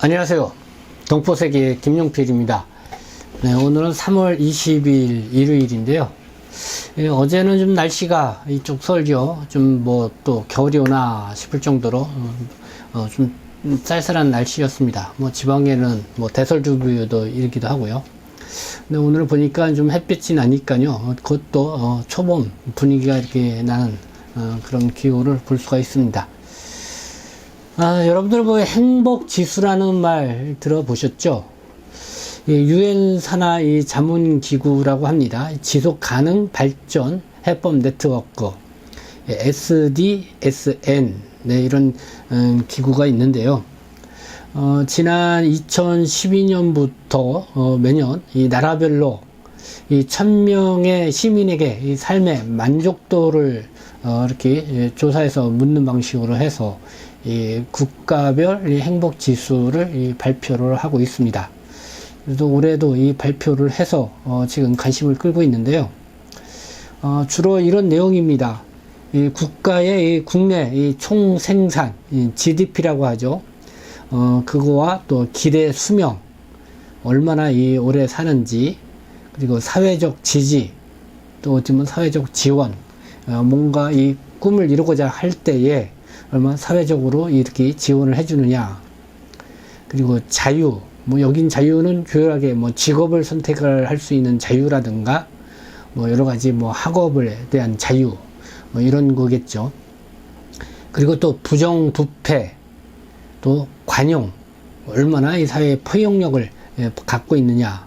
안녕하세요. 동포세계 김용필입니다. 네, 오늘은 3월 20일 일요일인데요. 어제는 좀 날씨가 이쪽 설교 좀 뭐 또 겨울이 오나 싶을 정도로 좀 쌀쌀한 날씨였습니다. 뭐 지방에는 뭐 대설주부도 일기도 하고요. 근데 오늘 보니까 좀 햇빛이 나니까요. 그것도 초봄 분위기가 이렇게 나는 그런 기후를 볼 수가 있습니다. 여러분들 뭐 행복지수라는 말 들어보셨죠? 유엔 산하 이 자문기구라고 합니다. 지속가능 발전 해법 네트워크 SDSN 네, 이런 기구가 있는데요. 지난 2012년부터 매년 이 나라별로 이 1000명의 시민에게 이 삶의 만족도를 이렇게 조사해서 묻는 방식으로 해서 이 국가별 이 행복 지수를 발표를 하고 있습니다. 그래서 올해도 이 발표를 해서 지금 관심을 끌고 있는데요. 주로 이런 내용입니다. 이 국가의 이 국내 이 총생산 GDP라고 하죠. 그거와 또 기대 수명 얼마나 이 오래 사는지, 그리고 사회적 지지, 또 어쩌면 사회적 지원, 뭔가 이 꿈을 이루고자 할 때에 얼마나 사회적으로 이렇게 지원을 해주느냐, 그리고 자유, 뭐 여긴 자유는 조용하게 뭐 직업을 선택을 할 수 있는 자유라든가 뭐 여러 가지 뭐 학업에 대한 자유 뭐 이런 거겠죠. 그리고 또 부정부패, 또 관용, 얼마나 이 사회의 포용력을 갖고 있느냐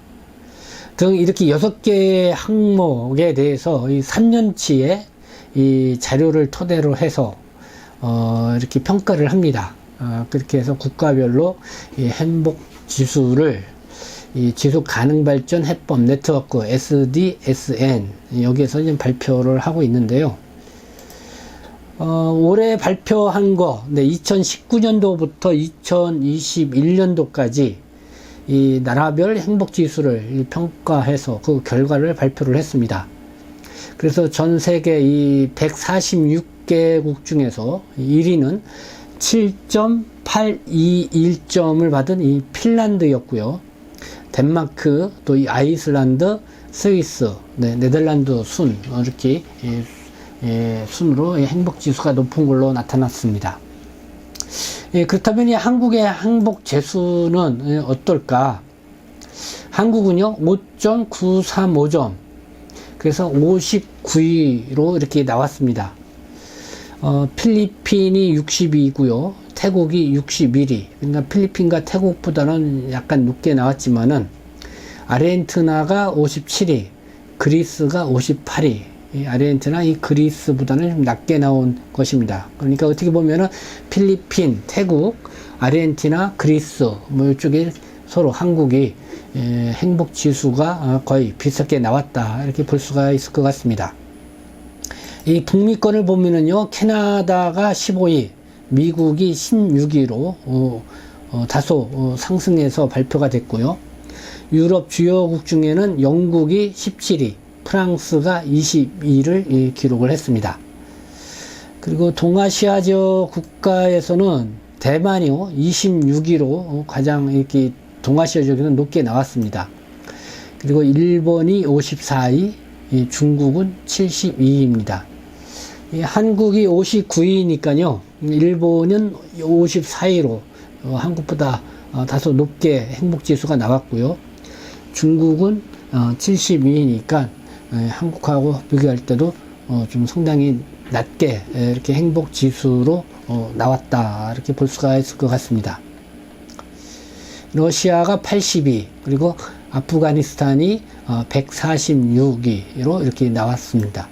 등 이렇게 6개의 항목에 대해서 이 3년치의 이 자료를 토대로 해서 이렇게 평가를 합니다. 그렇게 해서 국가별로 이 행복 지수를 이 지속 가능 발전 해법 네트워크 SDSN 여기에서 지금 발표를 하고 있는데요. 올해 발표한 거, 네, 2019년도부터 2021년도까지 이 나라별 행복 지수를 평가해서 그 결과를 발표를 했습니다. 그래서 전 세계 이 146개국 중에서 1위는 7.821점을 받은 이 핀란드였고요. 덴마크, 또 이 아이슬란드, 스위스, 네, 네덜란드 순 이렇게 순으로 행복지수가 높은 걸로 나타났습니다. 그렇다면 이 한국의 행복지수는 어떨까? 한국은요 5.935점, 그래서 59위로 이렇게 나왔습니다. 필리핀이 62고요. 태국이 61위. 그러니까 필리핀과 태국보다는 약간 높게 나왔지만은 아르헨티나가 57위, 그리스가 58위. 이 아르헨티나, 이 그리스보다는 좀 낮게 나온 것입니다. 그러니까 어떻게 보면은 필리핀, 태국, 아르헨티나, 그리스 뭐 이쪽에 서로 한국이 행복 지수가 거의 비슷하게 나왔다 이렇게 볼 수가 있을 것 같습니다. 이 북미권을 보면은요, 캐나다가 15위, 미국이 16위로 다소 상승해서 발표가 됐고요. 유럽 주요국 중에는 영국이 17위, 프랑스가 22위를 기록을 했습니다. 그리고 동아시아 지역 국가에서는 대만이요 26위로 가장 이렇게 동아시아 지역에서는 높게 나왔습니다. 그리고 일본이 54위, 중국은 72위입니다. 한국이 59위니까요. 일본은 54위로 한국보다 다소 높게 행복지수가 나왔고요. 중국은 72위니까 한국하고 비교할 때도 좀 상당히 낮게 이렇게 행복지수로 나왔다 이렇게 볼 수가 있을 것 같습니다. 러시아가 80위, 그리고 아프가니스탄이 146위로 이렇게 나왔습니다.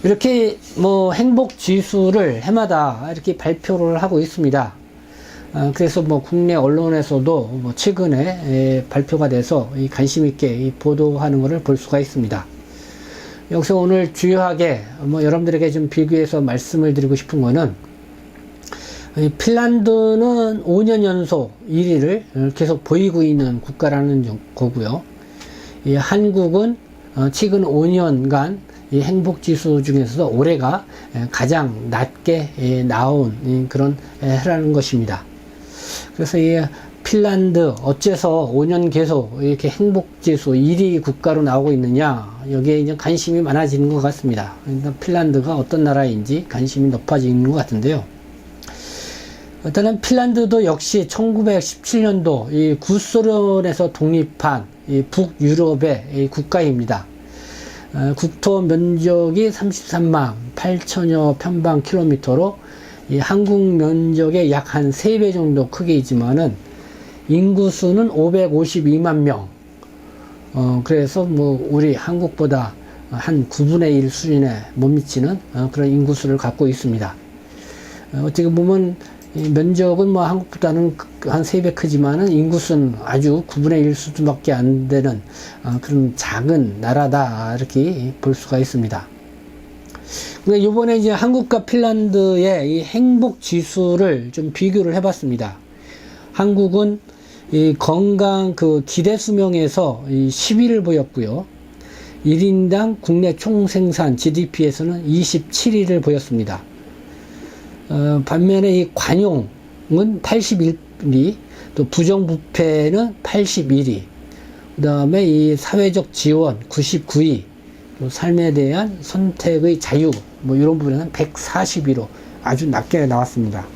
이렇게 뭐 행복 지수를 해마다 이렇게 발표를 하고 있습니다. 그래서 뭐 국내 언론에서도 뭐 최근에 발표가 돼서 관심 있게 보도하는 것을 볼 수가 있습니다. 여기서 오늘 주요하게 뭐 여러분들에게 좀 비교해서 말씀을 드리고 싶은 거는, 핀란드는 5년 연속 1위를 계속 보이고 있는 국가라는 거고요. 한국은 최근 5년간 이 행복지수 중에서도 올해가 가장 낮게 나온 그런 해라는 것입니다. 그래서 이 핀란드 어째서 5년 계속 이렇게 행복지수 1위 국가로 나오고 있느냐, 여기에 이제 관심이 많아지는 것 같습니다. 그러니까 핀란드가 어떤 나라인지 관심이 높아지는 것 같은데요. 일단은 핀란드도 역시 1917년도 이 구소련에서 독립한 이 북유럽의 이 국가입니다. 국토 면적이 33만 8천여 평방킬로미터로 이 한국 면적의 약 한 3배 정도 크기이지만은 인구수는 552만 명. 그래서 뭐 우리 한국보다 한 9분의 1 수준에 못 미치는 그런 인구수를 갖고 있습니다. 어떻게 보면 이 면적은 뭐 한국보다는 한 3배 크지만은 인구수는 아주 9분의 1 수준밖에 안 되는 그런 작은 나라다, 이렇게 볼 수가 있습니다. 근데 요번에 이제 한국과 핀란드의 이 행복 지수를 좀 비교를 해봤습니다. 한국은 이 건강 그 기대 수명에서 10위를 보였고요. 1인당 국내 총생산 GDP에서는 27위를 보였습니다. 반면에 이 관용은 81위, 또 부정부패는 81위, 그 다음에 이 사회적 지원 99위, 또 삶에 대한 선택의 자유, 뭐 이런 부분에는 142로 아주 낮게 나왔습니다.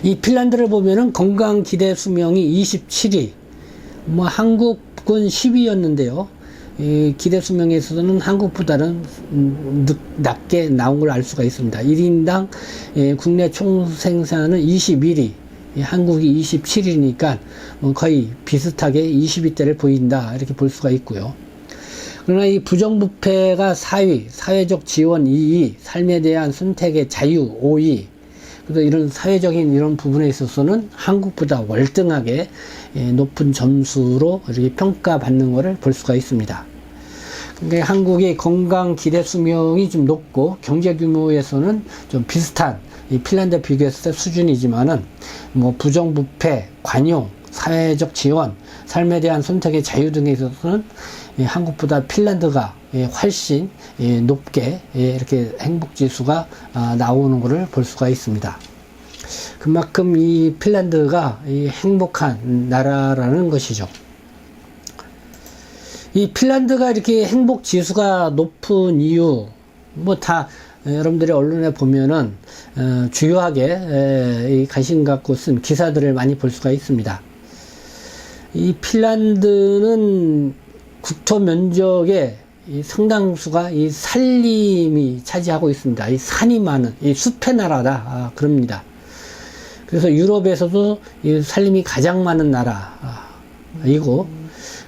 이 핀란드를 보면은 건강 기대 수명이 27위, 뭐 한국은 10위였는데요. 이 기대 수명에서는 한국보다는 낮게 나온 걸 알 수가 있습니다. 1인당 국내 총생산은 21위, 한국이 27위니까 거의 비슷하게 20위대를 보인다, 이렇게 볼 수가 있고요. 그러나 이 부정부패가 4위, 사회적 지원 2위, 삶에 대한 선택의 자유 5위, 그래서 이런 사회적인 이런 부분에 있어서는 한국보다 월등하게 높은 점수로 이렇게 평가받는 것을 볼 수가 있습니다. 그러니까 한국의 건강 기대 수명이 좀 높고 경제 규모에서는 좀 비슷한 이 핀란드 비교했을 때 수준이지만은 뭐 부정부패, 관용, 사회적 지원, 삶에 대한 선택의 자유 등에 있어서는 한국보다 핀란드가 훨씬 높게 이렇게 행복지수가 나오는 것을 볼 수가 있습니다. 그만큼 이 핀란드가 행복한 나라라는 것이죠. 이 핀란드가 이렇게 행복지수가 높은 이유, 뭐 다 여러분들이 언론에 보면은 주요하게 관심 갖고 쓴 기사들을 많이 볼 수가 있습니다. 이 핀란드는 국토 면적의 이 상당수가 이 산림이 차지하고 있습니다. 이 산이 많은 이 숲의 나라다, 그럽니다. 그래서 유럽에서도 이 산림이 가장 많은 나라이고,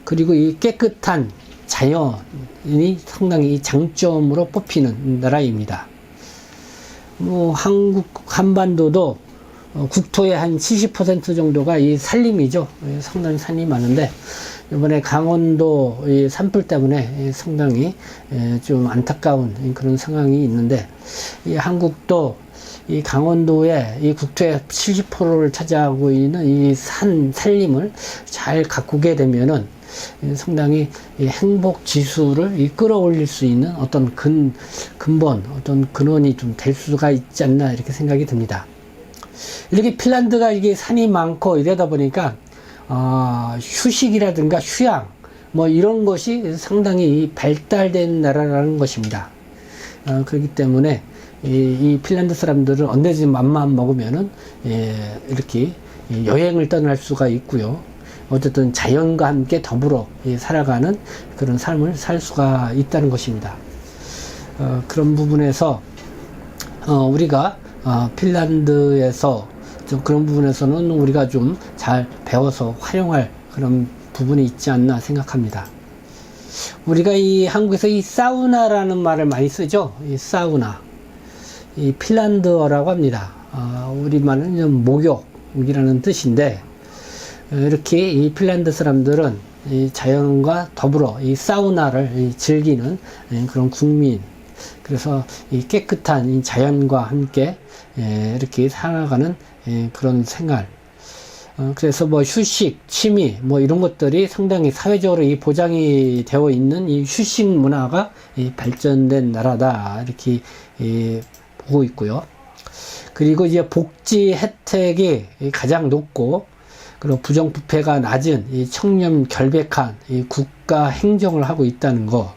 그리고 이 깨끗한 자연이 상당히 장점으로 뽑히는 나라입니다. 뭐 한국 한반도도 국토의 한 70% 정도가 이 산림이죠. 상당히 산이 많은데 이번에 강원도 이 산불 때문에 상당히 좀 안타까운 그런 상황이 있는데, 이 한국도 이 강원도에 이 국토의 70%를 차지하고 있는 이 산림을 잘 가꾸게 되면은 상당히 이 행복 지수를 끌어올릴 수 있는 어떤 근본, 어떤 근원이 좀 될 수가 있지 않나, 이렇게 생각이 듭니다. 이렇게 핀란드가 이게 산이 많고 이러다 보니까 휴식이라든가 휴양, 뭐 이런 것이 상당히 발달된 나라라는 것입니다. 그렇기 때문에 이 핀란드 사람들은 언제든지 맘만 먹으면은 이렇게 여행을 떠날 수가 있고요. 어쨌든 자연과 함께 더불어 살아가는 그런 삶을 살 수가 있다는 것입니다. 그런 부분에서 우리가 핀란드에서 좀 그런 부분에서는 우리가 좀 잘 배워서 활용할 그런 부분이 있지 않나 생각합니다. 우리가 이 한국에서 이 사우나라는 말을 많이 쓰죠. 이 사우나, 이 핀란드어라고 합니다. 우리말은 목욕이라는 뜻인데, 이렇게 이 핀란드 사람들은 이 자연과 더불어 이 사우나를 즐기는 그런 국민, 그래서 이 깨끗한 이 자연과 함께 이렇게 살아가는 그런 생활, 그래서 뭐 휴식, 취미, 뭐 이런 것들이 상당히 사회적으로 이 보장이 되어 있는 이 휴식 문화가 발전된 나라다, 이렇게 보고 있고요. 그리고 이제 복지 혜택이 가장 높고, 그리고 부정부패가 낮은 이 청렴 결백한 이 국가 행정을 하고 있다는 거.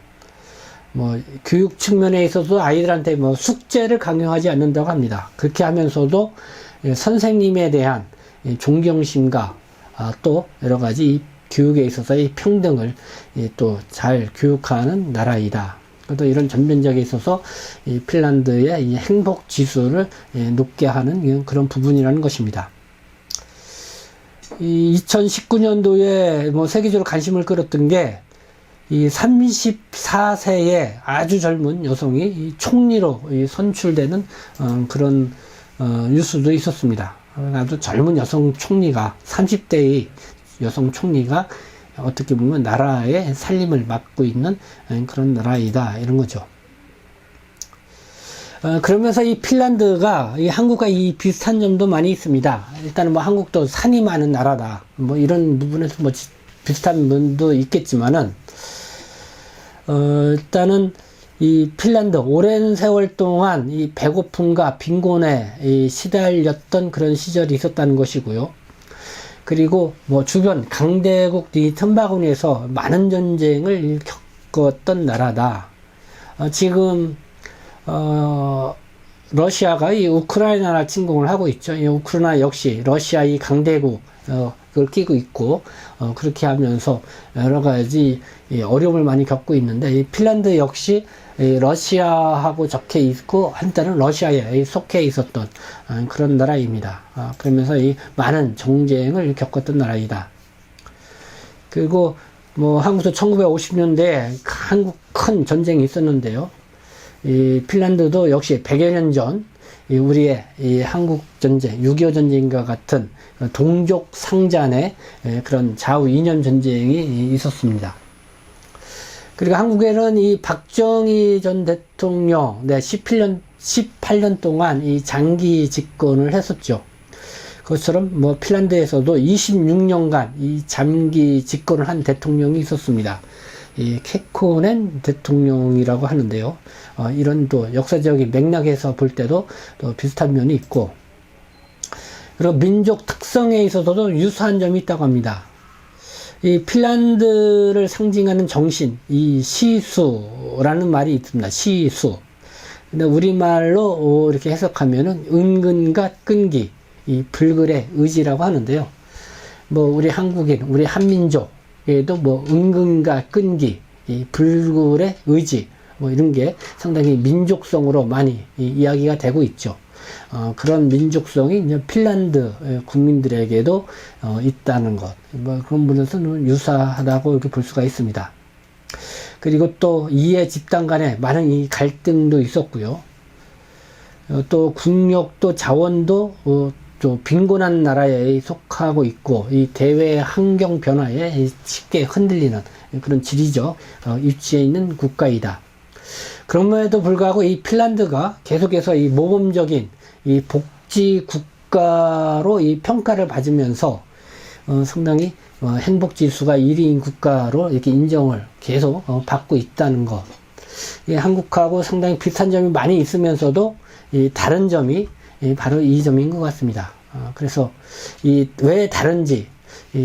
뭐 교육 측면에 있어서 아이들한테 뭐 숙제를 강요하지 않는다고 합니다. 그렇게 하면서도 선생님에 대한 존경심과 또 여러 가지 이 교육에 있어서의 평등을 또 잘 교육하는 나라이다. 또 이런 전면적에 있어서 이 핀란드의 이 행복 지수를 높게 하는 그런 부분이라는 것입니다. 이 2019년도에 뭐 세계적으로 관심을 끌었던 게 이 34세의 아주 젊은 여성이 이 총리로 선출되는 그런 뉴스도 있었습니다. 아주 젊은 여성 총리가 30대의 여성 총리가 어떻게 보면 나라의 살림을 맡고 있는 그런 나라이다 이런 거죠. 그러면서 이 핀란드가 이 한국과 이 비슷한 점도 많이 있습니다. 일단은 뭐 한국도 산이 많은 나라다. 뭐 이런 부분에서 뭐 비슷한 면도 있겠지만은 일단은 이 핀란드 오랜 세월 동안 이 배고픔과 빈곤에 이 시달렸던 그런 시절이 있었다는 것이고요. 그리고 뭐 주변 강대국 이 틈바구니에서 많은 전쟁을 겪었던 나라다. 지금 러시아가 이 우크라이나를 침공을 하고 있죠. 이 우크라이나 역시 러시아 이 강대국 그걸 끼고 있고 그렇게 하면서 여러 가지 어려움을 많이 겪고 있는데 이 핀란드 역시 러시아하고 적해 있고 한때는 러시아에 속해 있었던 그런 나라입니다. 그러면서 이 많은 정쟁을 겪었던 나라이다. 그리고 뭐 한국도 1950년대에 한국 큰 전쟁이 있었는데요. 이 핀란드도 역시 100여 년 전 우리의 이 한국 전쟁, 6.25 전쟁과 같은 동족 상잔의 그런 좌우 이념 전쟁이 있었습니다. 그리고 한국에는 이 박정희 전 대통령 18년 동안 이 장기 집권을 했었죠. 그것처럼 뭐 핀란드에서도 26년간 이 장기 집권을 한 대통령이 있었습니다. 이 케코넨 대통령이라고 하는데요. 이런 또 역사적인 맥락에서 볼 때도 또 비슷한 면이 있고, 그리고 민족 특성에 있어서도 유사한 점이 있다고 합니다. 이 핀란드를 상징하는 정신, 이 시수라는 말이 있습니다. 시수. 근데 우리말로 이렇게 해석하면은 은근과 끈기, 이 불굴의 의지라고 하는데요. 뭐 우리 한국인, 우리 한민족에도 뭐 은근과 끈기, 이 불굴의 의지, 뭐 이런 게 상당히 민족성으로 많이 이야기가 되고 있죠. 그런 민족성이 이제 핀란드 국민들에게도 있다는 것, 뭐 그런 부분에서는 유사하다고 이렇게 볼 수가 있습니다. 그리고 또 이해 집단 간에 많은 이 갈등도 있었고요. 또 국력도 자원도 또 빈곤한 나라에 속하고 있고 이 대외 환경 변화에 쉽게 흔들리는 그런 지리적 위치에 있는 국가이다. 그럼에도 불구하고 이 핀란드가 계속해서 이 모범적인 이 복지 국가로 이 평가를 받으면서 상당히 행복 지수가 1위인 국가로 이렇게 인정을 계속 받고 있다는 것. 한국하고 상당히 비슷한 점이 많이 있으면서도 이 다른 점이 바로 이 점인 것 같습니다. 그래서 왜 다른지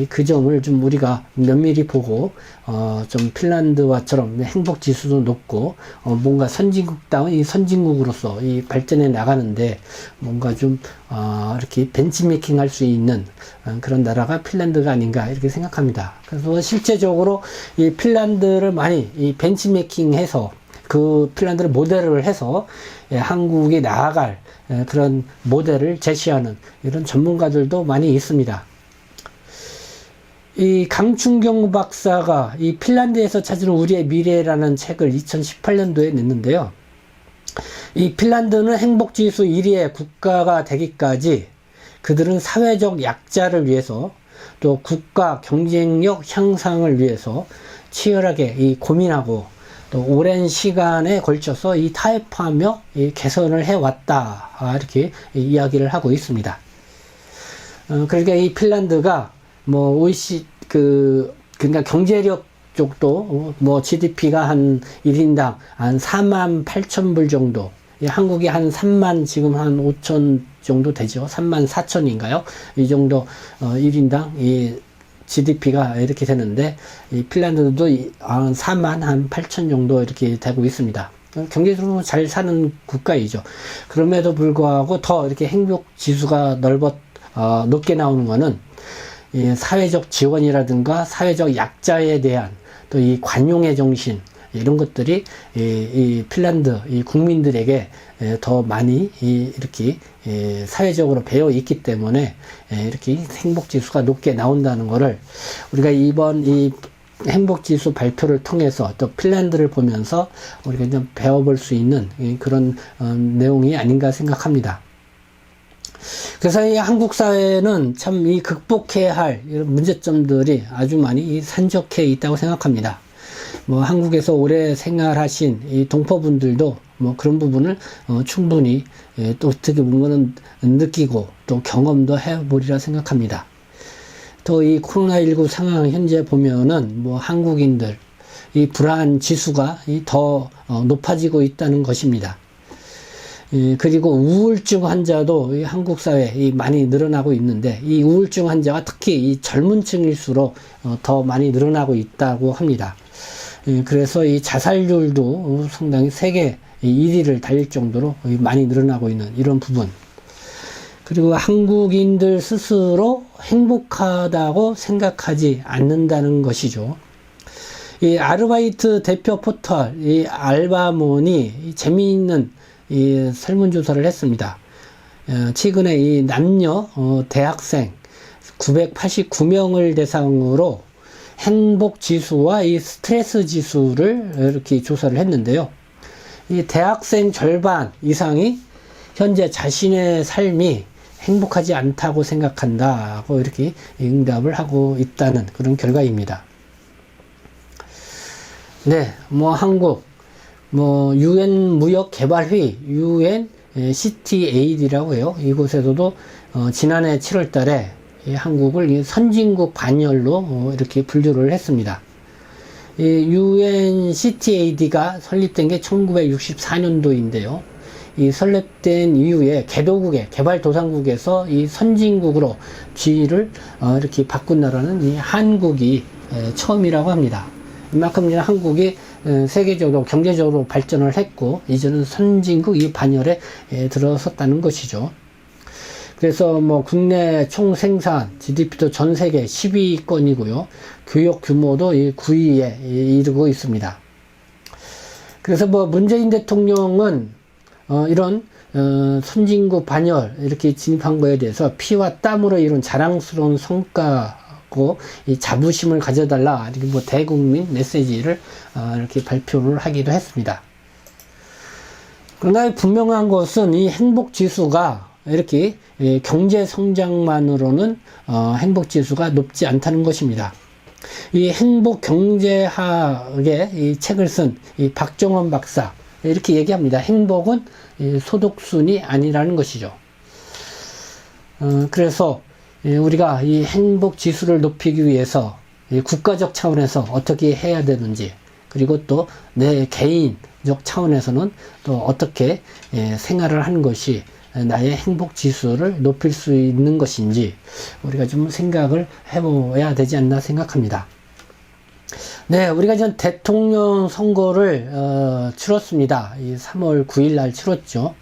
그 점을 좀 우리가 면밀히 보고 좀 핀란드와처럼 행복 지수도 높고 뭔가 선진국다운 이 선진국으로서 이 발전해 나가는데 뭔가 좀 이렇게 벤치메이킹 할 수 있는 그런 나라가 핀란드가 아닌가 이렇게 생각합니다. 그래서 실제적으로 이 핀란드를 많이 이 벤치메이킹해서 그 핀란드를 모델을 해서 한국이 나아갈 그런 모델을 제시하는 이런 전문가들도 많이 있습니다. 이 강춘경 박사가 이 핀란드에서 찾은 우리의 미래라는 책을 2018년도에 냈는데요. 이 핀란드는 행복지수 1위의 국가가 되기까지 그들은 사회적 약자를 위해서 또 국가 경쟁력 향상을 위해서 치열하게 이 고민하고 또 오랜 시간에 걸쳐서 이 타협하며 이 개선을 해왔다. 이렇게 이야기를 하고 있습니다. 그러니까 이 핀란드가 뭐 OECD 그러니까 경제력 쪽도 뭐 GDP가 한 1인당 한 48,000불 정도 이 한국이 한 3만 지금 한 5천 정도 되죠. 3만 4천인가요? 이 정도 1인당 이 GDP가 이렇게 되는데 이 핀란드도 한 4만 한 8천 정도 이렇게 되고 있습니다. 경제적으로 잘 사는 국가이죠. 그럼에도 불구하고 더 이렇게 행복 지수가 높게 나오는 거는 이 사회적 지원이라든가 사회적 약자에 대한 또 이 관용의 정신 이런 것들이 이 핀란드 이 국민들에게 더 많이 이렇게 사회적으로 배어 있기 때문에 이렇게 행복 지수가 높게 나온다는 것을 우리가 이번 이 행복 지수 발표를 통해서 또 핀란드를 보면서 우리가 좀 배워볼 수 있는 그런 내용이 아닌가 생각합니다. 그래서 이 한국 사회는 참 이 극복해야 할 이런 문제점들이 아주 많이 산적해 있다고 생각합니다. 뭐 한국에서 오래 생활하신 이 동포분들도 뭐 그런 부분을 충분히 또 어떻게 보면은 느끼고 또 경험도 해보리라 생각합니다. 또 이 코로나19 상황 현재 보면은 뭐 한국인들 이 불안 지수가 더 높아지고 있다는 것입니다. 그리고 우울증 환자도 이 한국 사회에 많이 늘어나고 있는데 이 우울증 환자가 특히 이 젊은 층일수록 더 많이 늘어나고 있다고 합니다. 그래서 이 자살률도 상당히 세계 1위를 달릴 정도로 많이 늘어나고 있는 이런 부분. 그리고 한국인들 스스로 행복하다고 생각하지 않는다는 것이죠. 이 아르바이트 대표 포털, 이 알바몬이 재미있는 이 설문조사를 했습니다. 최근에 이 남녀 대학생 989명을 대상으로 행복 지수와 이 스트레스 지수를 이렇게 조사를 했는데요. 이 대학생 절반 이상이 현재 자신의 삶이 행복하지 않다고 생각한다고 이렇게 응답을 하고 있다는 그런 결과입니다. 네, 뭐 한국 뭐 UN 무역개발회의 UNCTAD라고 해요. 이곳에서도 지난해 7월 달에 한국을 선진국 반열로 이렇게 분류를 했습니다. 이 UNCTAD가 설립된 게 1964년도인데요. 이 설립된 이후에 개발도상국에서 이 선진국으로 지위를 이렇게 바꾼 나라는 이 한국이 처음이라고 합니다. 이만큼 이제 한국이 세계적으로 경제적으로 발전을 했고 이제는 선진국 이 반열에 들어섰다는 것이죠. 그래서 뭐 국내 총 생산 GDP도 전 세계 10위권이고요. 교육 규모도 9위에 이르고 있습니다. 그래서 뭐 문재인 대통령은 이런 선진국 반열 이렇게 진입한 거에 대해서 피와 땀으로 이룬 자랑스러운 성과고 이 자부심을 가져달라 이렇게 뭐 대국민 메시지를 이렇게 발표를 하기도 했습니다. 그러나 분명한 것은 이 행복 지수가 이렇게 경제 성장만으로는 행복 지수가 높지 않다는 것입니다. 이 행복 경제학의 이 책을 쓴 이 박정원 박사 이렇게 얘기합니다. 행복은 소득순이 아니라는 것이죠. 그래서 우리가 이 행복 지수를 높이기 위해서 국가적 차원에서 어떻게 해야 되는지, 그리고 또 내 개인적 차원에서는 또 어떻게 생활을 하는 것이 나의 행복 지수를 높일 수 있는 것인지 우리가 좀 생각을 해봐야 되지 않나 생각합니다. 네, 우리가 전 대통령 선거를 치렀습니다. 이 3월 9일 날 치렀죠.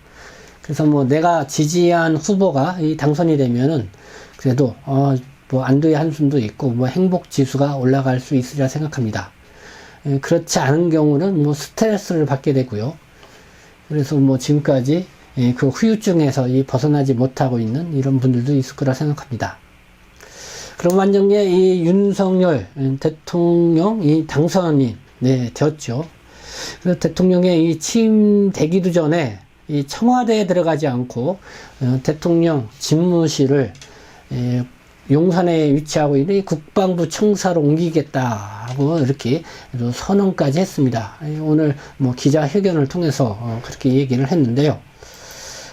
그래서 뭐 내가 지지한 후보가 당선이 되면은 그래도 뭐 안도의 한숨도 있고 뭐 행복 지수가 올라갈 수 있으리라 생각합니다. 그렇지 않은 경우는 뭐 스트레스를 받게 되고요. 그래서 뭐 지금까지 그 후유증에서 벗어나지 못하고 있는 이런 분들도 있을 거라 생각합니다. 그럼 완전히 이 윤석열 대통령 당선이 되었죠. 그래서 대통령의 취임되기도 전에 이 청와대에 들어가지 않고 대통령 집무실을 용산에 위치하고 있는 이 국방부 청사로 옮기겠다고 이렇게 선언까지 했습니다. 오늘 뭐 기자회견을 통해서 그렇게 얘기를 했는데요.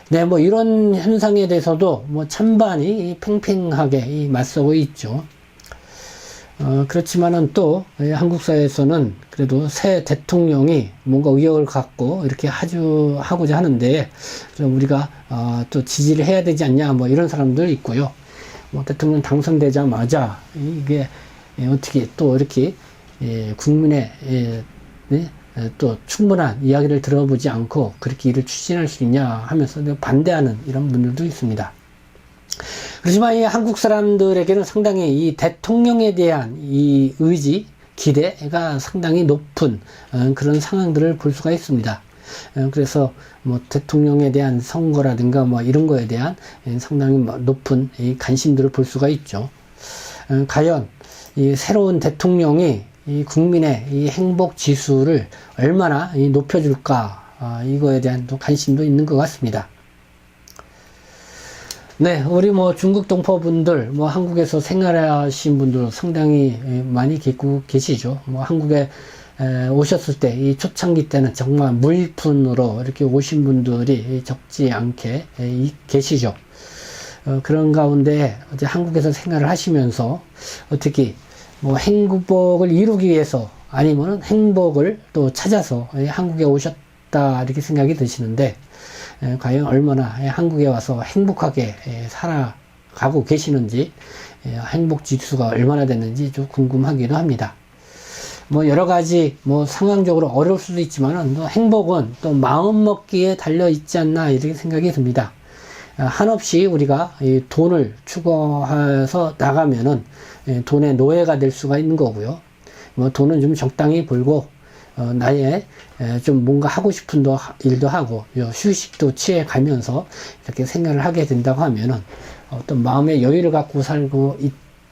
네, 뭐 이런 현상에 대해서도 뭐 찬반이 팽팽하게 맞서고 있죠. 그렇지만은 또 한국 사회에서는 그래도 새 대통령이 뭔가 의욕을 갖고 이렇게 하고자 하는데 우리가 또 지지를 해야 되지 않냐 뭐 이런 사람들 있고요. 뭐 대통령 당선되자마자 이게 어떻게 또 이렇게 국민의 또 충분한 이야기를 들어보지 않고 그렇게 일을 추진할 수 있냐 하면서 반대하는 이런 분들도 있습니다. 그렇지만 이 한국 사람들에게는 상당히 이 대통령에 대한 이 의지, 기대가 상당히 높은 그런 상황들을 볼 수가 있습니다. 그래서 뭐 대통령에 대한 선거라든가 뭐 이런 거에 대한 상당히 높은 이 관심들을 볼 수가 있죠. 과연 이 새로운 대통령이 이 국민의 이 행복 지수를 얼마나 높여줄까, 이거에 대한 또 관심도 있는 것 같습니다. 네, 우리 뭐 중국 동포분들, 뭐 한국에서 생활하신 분들 상당히 많이 계시죠. 뭐 한국에 오셨을 때, 이 초창기 때는 정말 무일푼으로 이렇게 오신 분들이 적지 않게 계시죠. 그런 가운데 이제 한국에서 생활을 하시면서 어떻게 뭐 행복을 이루기 위해서 아니면 행복을 또 찾아서 한국에 오셨다 이렇게 생각이 드시는데, 과연 얼마나 한국에 와서 행복하게 살아가고 계시는지, 행복 지수가 얼마나 됐는지 좀 궁금하기도 합니다. 뭐 여러 가지 뭐 상황적으로 어려울 수도 있지만은 또 행복은 또 마음 먹기에 달려 있지 않나 이렇게 생각이 듭니다. 한없이 우리가 이 돈을 추구해서 나가면은 돈의 노예가 될 수가 있는 거고요. 뭐 돈은 좀 적당히 벌고 나의 좀 뭔가 하고 싶은 일도 하고 휴식도 취해 가면서 이렇게 생각을 하게 된다고 하면은 어떤 마음의 여유를 갖고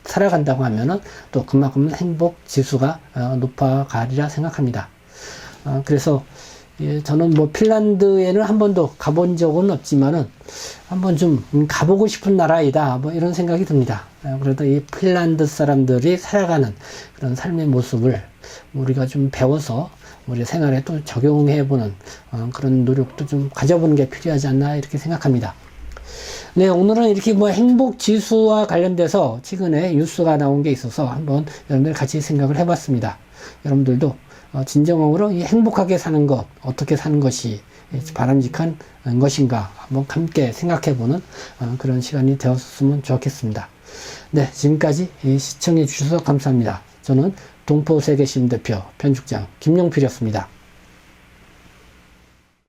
살아간다고 하면은 또 그만큼 행복 지수가 높아가리라 생각합니다. 그래서 저는 뭐 핀란드에는 한 번도 가본 적은 없지만은 한번 좀 가보고 싶은 나라이다 뭐 이런 생각이 듭니다. 그래도 이 핀란드 사람들이 살아가는 그런 삶의 모습을 우리가 좀 배워서 우리 생활에 또 적용해보는 그런 노력도 좀 가져보는 게 필요하지 않나 이렇게 생각합니다. 네, 오늘은 이렇게 뭐 행복 지수와 관련돼서 최근에 뉴스가 나온 게 있어서 한번 여러분들 같이 생각을 해봤습니다. 여러분들도 진정으로 이 행복하게 사는 것, 어떻게 사는 것이 바람직한 것인가 한번 함께 생각해보는 그런 시간이 되었으면 좋겠습니다. 네, 지금까지 시청해 주셔서 감사합니다. 저는 동포세계신 대표 편집장 김용필이었습니다.